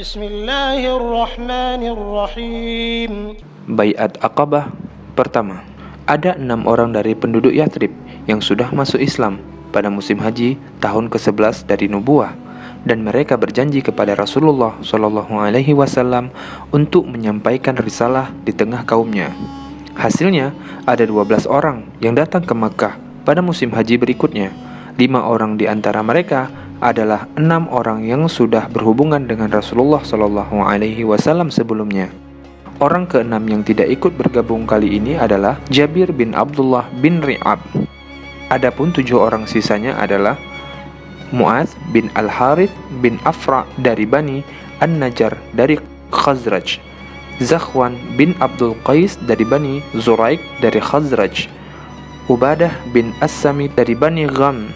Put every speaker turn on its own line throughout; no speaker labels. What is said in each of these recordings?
Bismillahirrahmanirrahim.
Baiat Aqabah pertama. Ada 6 orang dari penduduk Yathrib yang sudah masuk Islam pada musim haji tahun ke-11 dari nubuah, dan mereka berjanji kepada Rasulullah SAW untuk menyampaikan risalah di tengah kaumnya. Hasilnya, ada 12 orang yang datang ke Makkah pada musim haji berikutnya. 5 orang di antara mereka adalah 6 orang yang sudah berhubungan dengan Rasulullah SAW sebelumnya. Orang ke-6 yang tidak ikut bergabung kali ini adalah Jabir bin Abdullah bin Ri'ab. Adapun 7 orang sisanya adalah Mu'adz bin Al-Harith bin Afra dari Bani An-Najjar dari Khazraj, Zakhwan bin Abdul Qais dari Bani Zuraik dari Khazraj, Ubadah bin As-Samit dari Bani Gham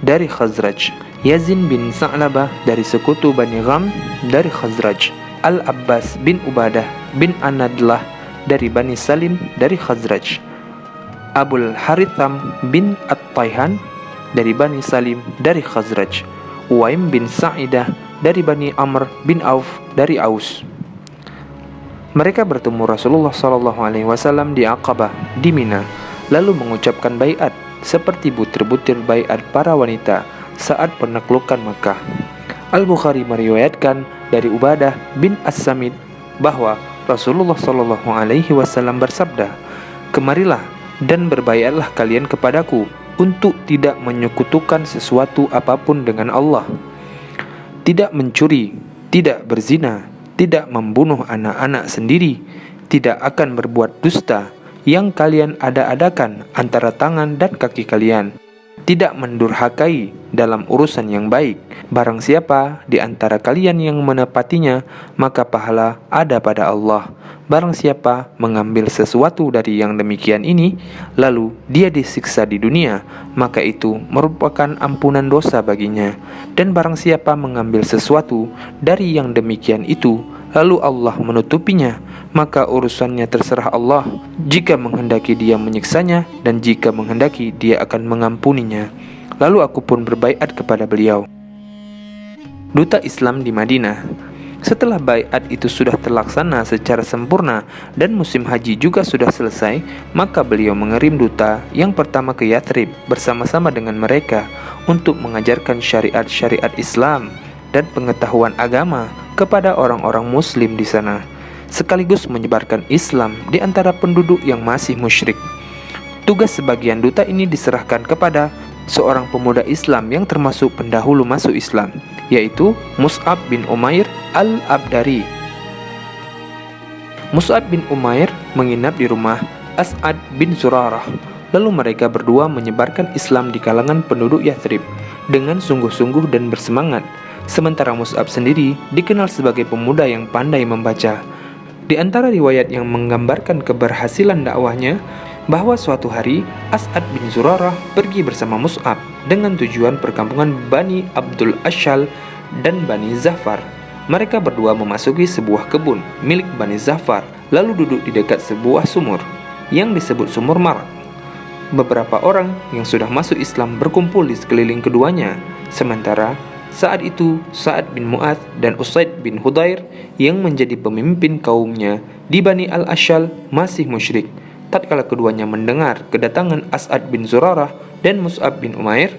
dari Khazraj, Yazin bin Sa'labah dari sekutu Bani Gham dari Khazraj, Al-Abbas bin Ubadah bin Anadlah dari Bani Salim dari Khazraj, Abul Haritham bin At-Tayhan dari Bani Salim dari Khazraj, Uwaim bin Sa'idah dari Bani Amr bin Auf dari Aus. Mereka bertemu Rasulullah SAW di Aqabah di Mina, lalu mengucapkan baiat seperti butir-butir baiat para wanita saat penaklukan Makkah. Al-Bukhari meriwayatkan dari Ubadah bin As-Samit bahwa Rasulullah SAW bersabda, "Kemarilah dan berbaiatlah kalian kepadaku untuk tidak menyekutukan sesuatu apapun dengan Allah, tidak mencuri, tidak berzina, tidak membunuh anak-anak sendiri, tidak akan berbuat dusta yang kalian ada-adakan antara tangan dan kaki kalian, tidak mendurhakai dalam urusan yang baik. Barang siapa di antara kalian yang menepatinya, maka pahala ada pada Allah. Barang siapa mengambil sesuatu dari yang demikian ini, lalu dia disiksa di dunia, maka itu merupakan ampunan dosa baginya. Dan barang siapa mengambil sesuatu dari yang demikian itu, lalu Allah menutupinya, maka urusannya terserah Allah, jika menghendaki dia menyiksanya, dan jika menghendaki dia akan mengampuninya." Lalu aku pun berbaiat kepada beliau. Duta Islam di Madinah. Setelah baiat itu sudah terlaksana secara sempurna dan musim haji juga sudah selesai, maka beliau mengirim duta yang pertama ke Yathrib bersama-sama dengan mereka untuk mengajarkan syariat-syariat Islam dan pengetahuan agama kepada orang-orang muslim di sana, sekaligus menyebarkan Islam di antara penduduk yang masih musyrik. Tugas sebagian duta ini diserahkan kepada seorang pemuda Islam yang termasuk pendahulu masuk Islam, yaitu Mus'ab bin Umair al-Abdari. Mus'ab bin Umair menginap di rumah As'ad bin Zurarah. Lalu mereka berdua menyebarkan Islam di kalangan penduduk Yathrib dengan sungguh-sungguh dan bersemangat. Sementara Mus'ab sendiri dikenal sebagai pemuda yang pandai membaca. Di antara riwayat yang menggambarkan keberhasilan dakwahnya, bahwa suatu hari As'ad bin Zurarah pergi bersama Mus'ab dengan tujuan perkampungan Bani Abdul Ashal dan Bani Zafar. Mereka berdua memasuki sebuah kebun milik Bani Zafar, lalu duduk di dekat sebuah sumur yang disebut sumur Marak. Beberapa orang yang sudah masuk Islam berkumpul di sekeliling keduanya. Sementara saat itu Sa'ad bin Mu'adz dan Usaid bin Hudair yang menjadi pemimpin kaumnya di Bani Al-Ashal masih musyrik. Tatkala keduanya mendengar kedatangan As'ad bin Zurarah dan Mus'ab bin Umair,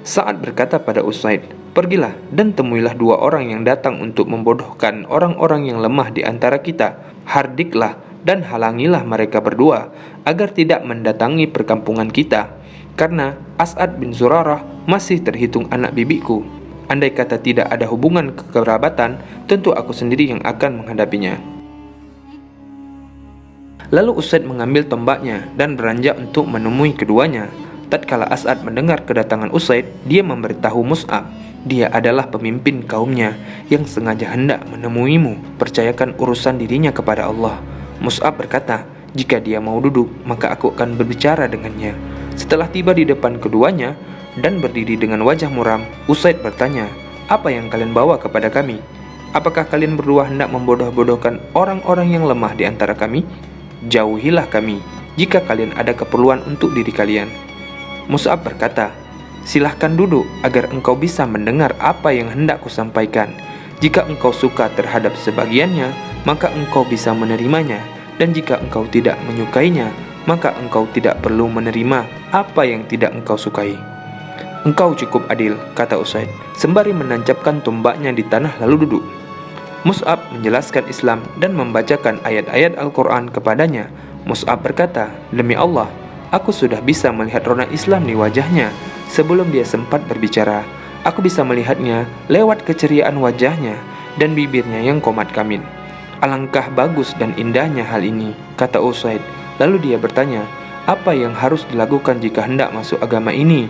Sa'ad berkata pada Usaid, "Pergilah dan temuilah 2 orang yang datang untuk membodohkan orang-orang yang lemah di antara kita. Hardiklah dan halangilah mereka berdua agar tidak mendatangi perkampungan kita, karena As'ad bin Zurarah masih terhitung anak bibiku. Andai kata tidak ada hubungan kekerabatan, tentu aku sendiri yang akan menghadapinya." Lalu Usaid mengambil tombaknya dan beranjak untuk menemui keduanya. Tatkala As'ad mendengar kedatangan Usaid, dia memberitahu Mus'ab, "Dia adalah pemimpin kaumnya yang sengaja hendak menemuimu. Percayakan urusan dirinya kepada Allah." Mus'ab berkata, "Jika dia mau duduk, maka aku akan berbicara dengannya." Setelah tiba di depan keduanya dan berdiri dengan wajah muram, Usaid bertanya, "Apa yang kalian bawa kepada kami? Apakah kalian berdua hendak membodoh-bodohkan orang-orang yang lemah di antara kami? Jauhilah kami jika kalian ada keperluan untuk diri kalian." Mus'ab berkata, "Silahkan duduk agar engkau bisa mendengar apa yang hendak kusampaikan. Jika engkau suka terhadap sebagiannya, maka engkau bisa menerimanya, dan jika engkau tidak menyukainya, maka engkau tidak perlu menerima apa yang tidak engkau sukai. Engkau cukup adil, kata Usaid, sembari menancapkan tombaknya di tanah lalu duduk. Mus'ab menjelaskan Islam dan membacakan ayat-ayat Al-Quran kepadanya. Mus'ab berkata, "Demi Allah, aku sudah bisa melihat rona Islam di wajahnya sebelum dia sempat berbicara. Aku bisa melihatnya lewat keceriaan wajahnya dan bibirnya yang komat kamit. Alangkah bagus dan indahnya hal ini," kata Usaid. Lalu dia bertanya, "Apa yang harus dilakukan jika hendak masuk agama ini?"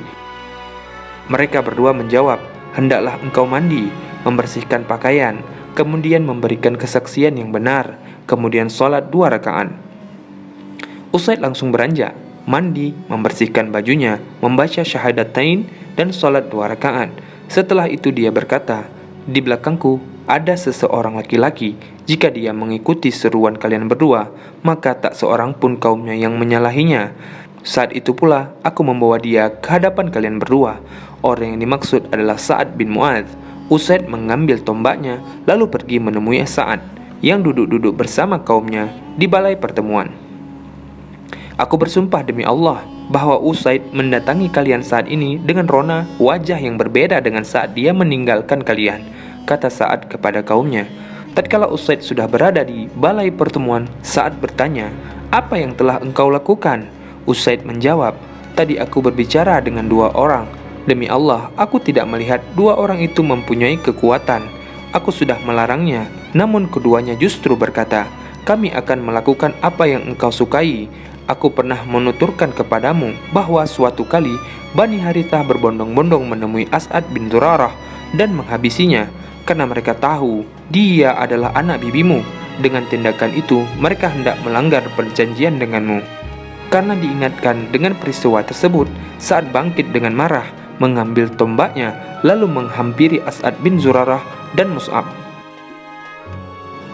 Mereka berdua menjawab, "Hendaklah engkau mandi, membersihkan pakaian, kemudian memberikan kesaksian yang benar, kemudian sholat 2 rakaat." Usaid langsung beranjak, mandi, membersihkan bajunya, membaca syahadatain, dan sholat 2 rakaat. Setelah itu dia berkata, "Di belakangku ada seseorang laki-laki. Jika dia mengikuti seruan kalian berdua, maka tak seorang pun kaumnya yang menyalahinya. Saat itu pula aku membawa dia ke hadapan kalian berdua." Orang yang dimaksud adalah Sa'ad bin Mu'adz. Usaid mengambil tombaknya lalu pergi menemui Sa'ad yang duduk-duduk bersama kaumnya di balai pertemuan. "Aku bersumpah demi Allah bahwa Usaid mendatangi kalian saat ini dengan rona wajah yang berbeda dengan saat dia meninggalkan kalian," kata Sa'ad kepada kaumnya. Tatkala Usaid sudah berada di balai pertemuan, Sa'ad bertanya, "Apa yang telah engkau lakukan?" Usaid menjawab, "Tadi aku berbicara dengan 2 orang. Demi Allah, aku tidak melihat 2 orang itu mempunyai kekuatan. Aku sudah melarangnya, namun keduanya justru berkata, 'Kami akan melakukan apa yang engkau sukai.' Aku pernah menuturkan kepadamu bahwa suatu kali Bani Harithah berbondong-bondong menemui As'ad bin Zurarah dan menghabisinya, karena mereka tahu dia adalah anak bibimu. Dengan tindakan itu, mereka hendak melanggar perjanjian denganmu." Karena diingatkan dengan peristiwa tersebut, Sa'ad bangkit dengan marah, mengambil tombaknya, lalu menghampiri As'ad bin Zurarah dan Mus'ab.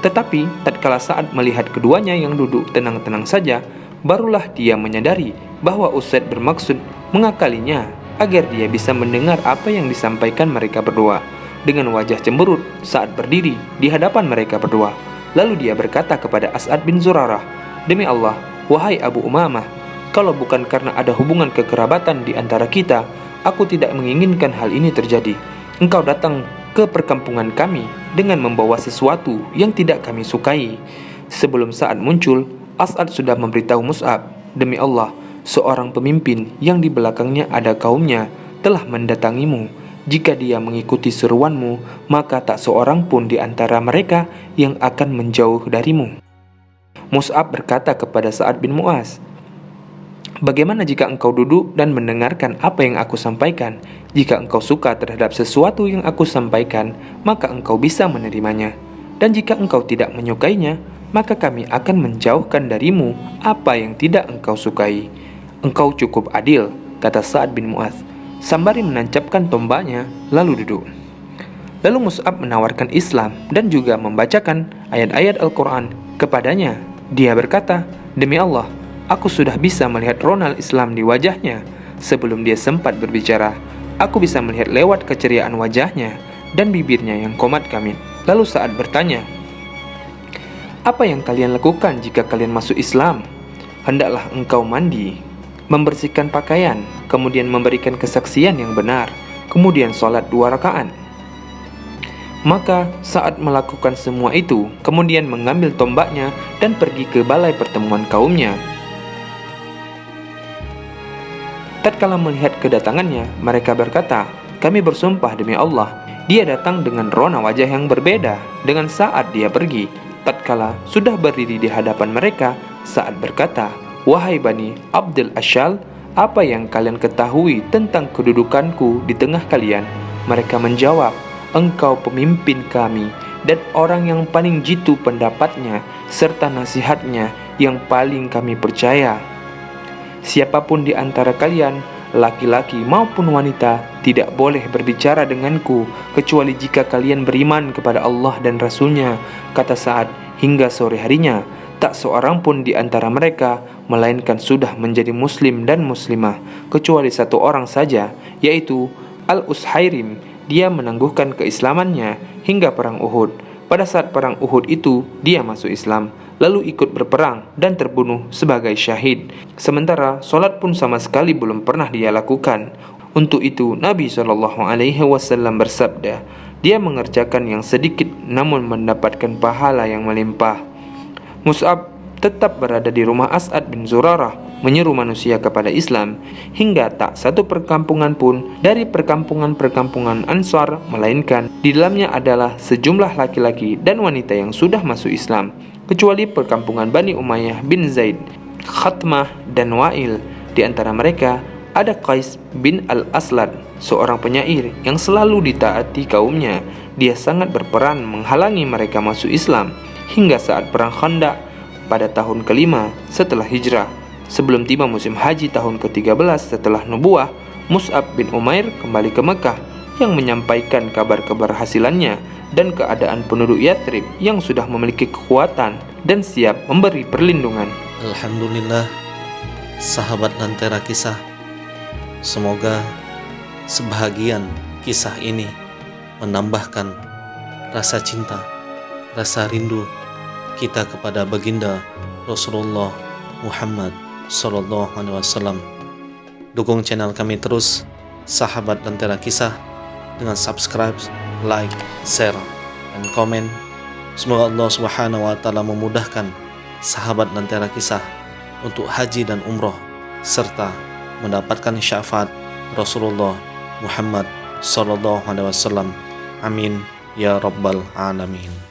Tetapi tatkala Sa'ad melihat keduanya yang duduk tenang-tenang saja, barulah dia menyadari bahwa Usaid bermaksud mengakalinya agar dia bisa mendengar apa yang disampaikan mereka berdua. Dengan wajah cemberut, Sa'ad berdiri di hadapan mereka berdua. Lalu dia berkata kepada As'ad bin Zurarah, "Demi Allah, wahai Abu Umamah, kalau bukan karena ada hubungan kekerabatan di antara kita, aku tidak menginginkan hal ini terjadi. Engkau datang ke perkampungan kami dengan membawa sesuatu yang tidak kami sukai." Sebelum Sa'ad muncul, As'ad sudah memberitahu Mus'ab, "Demi Allah, seorang pemimpin yang di belakangnya ada kaumnya telah mendatangimu. Jika dia mengikuti seruanmu, maka tak seorang pun di antara mereka yang akan menjauh darimu." Mus'ab berkata kepada Sa'ad bin Mu'adz, "Bagaimana jika engkau duduk dan mendengarkan apa yang aku sampaikan? Jika engkau suka terhadap sesuatu yang aku sampaikan, maka engkau bisa menerimanya. Dan jika engkau tidak menyukainya, maka kami akan menjauhkan darimu apa yang tidak engkau sukai." "Engkau cukup adil," kata Sa'ad bin Mu'adz, sembari menancapkan tombaknya lalu duduk. Lalu Mus'ab menawarkan Islam dan juga membacakan ayat-ayat Al-Quran kepadanya. Dia berkata, "Demi Allah, aku sudah bisa melihat ronal Islam di wajahnya sebelum dia sempat berbicara. Aku bisa melihat lewat keceriaan wajahnya dan bibirnya yang komat kamit." Lalu Sa'ad bertanya, "Apa yang kalian lakukan jika kalian masuk Islam?" "Hendaklah engkau mandi, membersihkan pakaian, kemudian memberikan kesaksian yang benar, kemudian sholat 2 rakaat." Maka Sa'ad melakukan semua itu, kemudian mengambil tombaknya dan pergi ke balai pertemuan kaumnya. Tatkala melihat kedatangannya, mereka berkata, "Kami bersumpah demi Allah, dia datang dengan rona wajah yang berbeda dengan saat dia pergi." Tatkala sudah berdiri di hadapan mereka, Sa'ad berkata, "Wahai Bani Abdul Ashal, apa yang kalian ketahui tentang kedudukanku di tengah kalian?" Mereka menjawab, "Engkau pemimpin kami dan orang yang paling jitu pendapatnya serta nasihatnya yang paling kami percaya. Siapapun di antara kalian, laki-laki maupun wanita, tidak boleh berbicara denganku kecuali jika kalian beriman kepada Allah dan Rasul-Nya." Kata Sa'ad, "Hingga sore harinya, tak seorang pun di antara mereka melainkan sudah menjadi muslim dan muslimah, kecuali 1 orang saja, yaitu Al-Ushairim. Dia menangguhkan keislamannya hingga perang Uhud. Pada saat perang Uhud itu, dia masuk Islam, lalu ikut berperang dan terbunuh sebagai syahid. Sementara sholat pun sama sekali belum pernah dia lakukan. Untuk itu, Nabi SAW bersabda, dia mengerjakan yang sedikit namun mendapatkan pahala yang melimpah. Mus'ab tetap berada di rumah As'ad bin Zurarah, menyeru manusia kepada Islam, hingga tak satu perkampungan pun dari perkampungan-perkampungan Ansar, melainkan di dalamnya adalah sejumlah laki-laki dan wanita yang sudah masuk Islam, kecuali perkampungan Bani Umayyah bin Zaid, Khatmah, dan Wa'il. Di antara mereka ada Qais bin Al-Aslad, seorang penyair yang selalu ditaati kaumnya. Dia sangat berperan menghalangi mereka masuk Islam, hingga saat perang Khandaq pada tahun kelima setelah hijrah. Sebelum tiba musim haji tahun ke-13 setelah nubuah, Mus'ab bin Umair kembali ke Mekah yang menyampaikan kabar keberhasilannya dan keadaan penduduk Yathrib yang sudah memiliki kekuatan dan siap memberi perlindungan.
Alhamdulillah, sahabat Lentera Kisah, semoga sebahagian kisah ini menambahkan rasa cinta, rasa rindu kita kepada baginda Rasulullah Muhammad Sallallahu Alaihi Wasallam. Dukung channel kami terus, sahabat Lentera Kisah, dengan subscribe, like, share, dan komen. Semoga Allah Subhanahu Wa Taala memudahkan sahabat Lentera Kisah untuk haji dan umroh, serta mendapatkan syafaat Rasulullah Muhammad Sallallahu Alaihi Wasallam. Amin ya rabbal alamin.